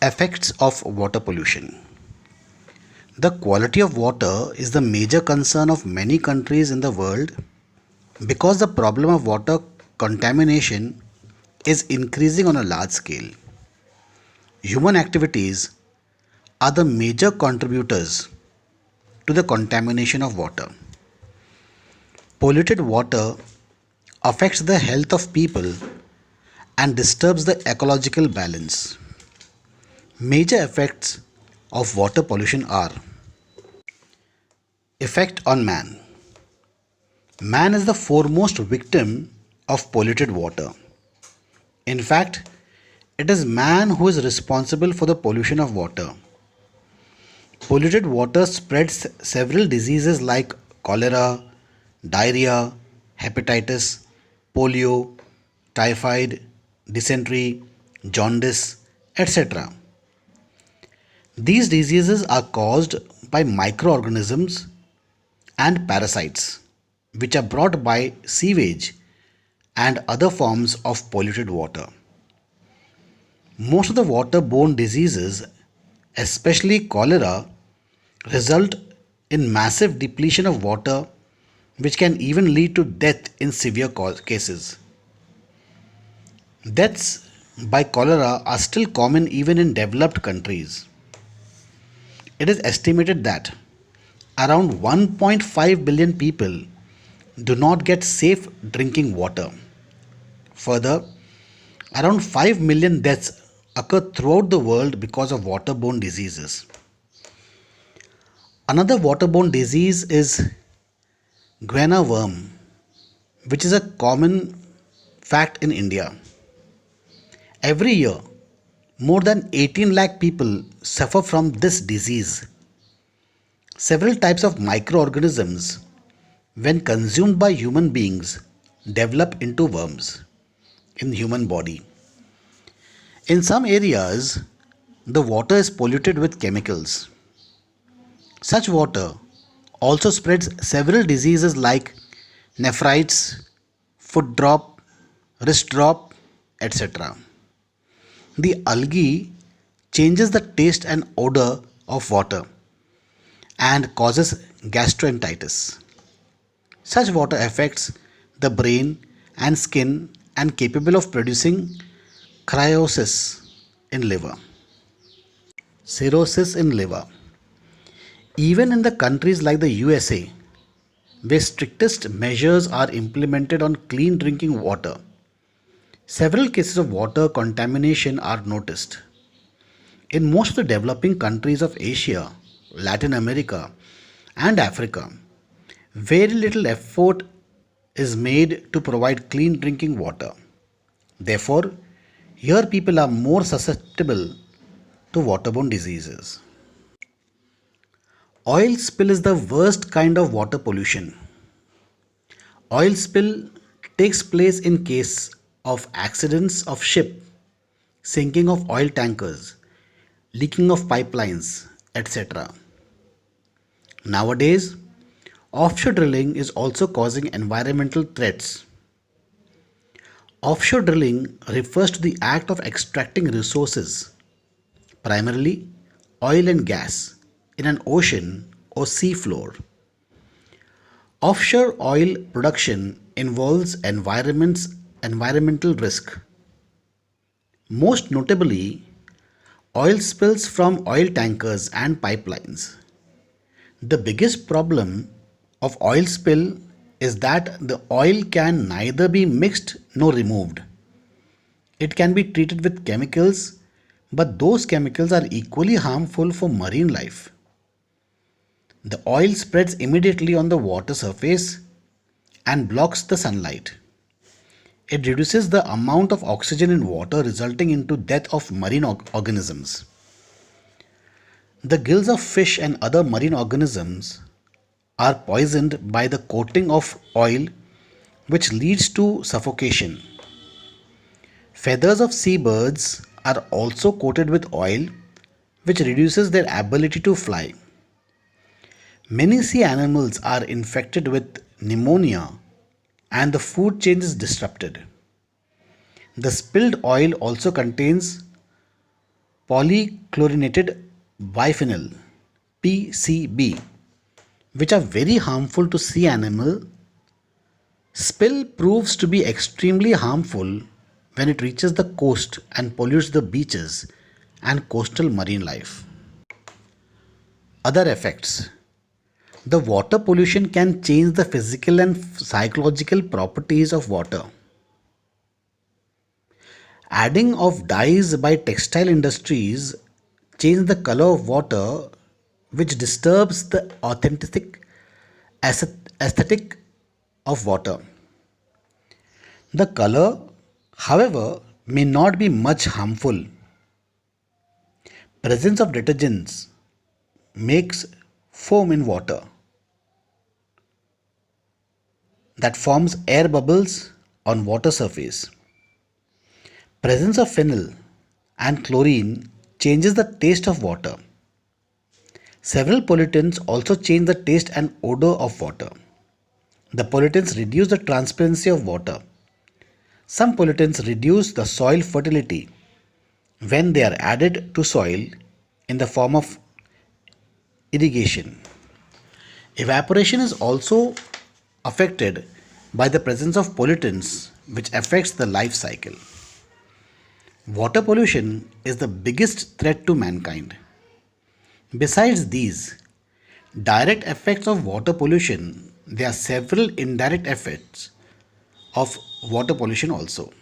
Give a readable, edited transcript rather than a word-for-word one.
Effects of water pollution. The quality of water is the major concern of many countries in the world because the problem of water contamination is increasing on a large scale. Human activities are the major contributors to the contamination of water. Polluted water affects the health of people and disturbs the ecological balance. Major effects of water pollution are: effect on man. Man is the foremost victim of polluted water. In fact, it is man who is responsible for the pollution of water. Polluted water spreads several diseases like cholera, diarrhea, hepatitis, polio, typhoid, dysentery, jaundice, etc. These diseases are caused by microorganisms and parasites, which are brought by sewage and other forms of polluted water. Most of the waterborne diseases, especially cholera, result in massive depletion of water, which can even lead to death in severe cases. Deaths by cholera are still common even in developed countries. It is estimated that around 1.5 billion people do not get safe drinking water. Further, around 5 million deaths occur throughout the world because of waterborne diseases. Another waterborne disease is guiana worm, which is a common fact in India. Every year, more than 18 lakh people suffer from this disease. Several types of microorganisms, when consumed by human beings, develop into worms in the human body. In some areas, the water is polluted with chemicals. Such water also spreads several diseases like nephritis, foot drop, wrist drop, etc. The algae changes the taste and odor of water and causes gastroenteritis. Such water affects the brain and skin and capable of producing cirrhosis in liver. Cirrhosis in liver. Even in the countries like the USA, where strictest measures are implemented on clean drinking water, several cases of water contamination are noticed. In most of the developing countries of Asia, Latin America, and Africa, very little effort is made to provide clean drinking water. Therefore, here people are more susceptible to waterborne diseases. Oil spill is the worst kind of water pollution. Oil spill takes place in case of accidents of ship, sinking of oil tankers, leaking of pipelines, etc. Nowadays, offshore drilling is also causing environmental threats. Offshore drilling refers to the act of extracting resources, primarily oil and gas, in an ocean or sea floor. Offshore oil production involves environmental risk. Most notably, oil spills from oil tankers and pipelines. The biggest problem of oil spill is that the oil can neither be mixed nor removed. It can be treated with chemicals, but those chemicals are equally harmful for marine life. The oil spreads immediately on the water surface and blocks the sunlight. It reduces the amount of oxygen in water, resulting into death of marine organisms. The gills of fish and other marine organisms are poisoned by the coating of oil, which leads to suffocation. Feathers of seabirds are also coated with oil, which reduces their ability to fly. Many sea animals are infected with pneumonia and the food chain is disrupted. The spilled oil also contains polychlorinated biphenyl PCB, which are very harmful to sea animal. Spill proves to be extremely harmful when it reaches the coast and pollutes the beaches and coastal marine life. Other effects: the water pollution can change the physical and psychological properties of water. Adding of dyes by textile industries change the color of water, which disturbs the authentic aesthetic of water. The color, however, may not be much harmful. Presence of detergents makes foam in water that forms air bubbles on water surface. Presence of phenyl and chlorine changes the taste of water. Several pollutants also change the taste and odor of water. The pollutants reduce the transparency of water. Some pollutants reduce the soil fertility when they are added to soil in the form of irrigation. Evaporation is also affected by the presence of pollutants, which affects the life cycle. Water pollution is the biggest threat to mankind. Besides these direct effects of water pollution, there are several indirect effects of water pollution also.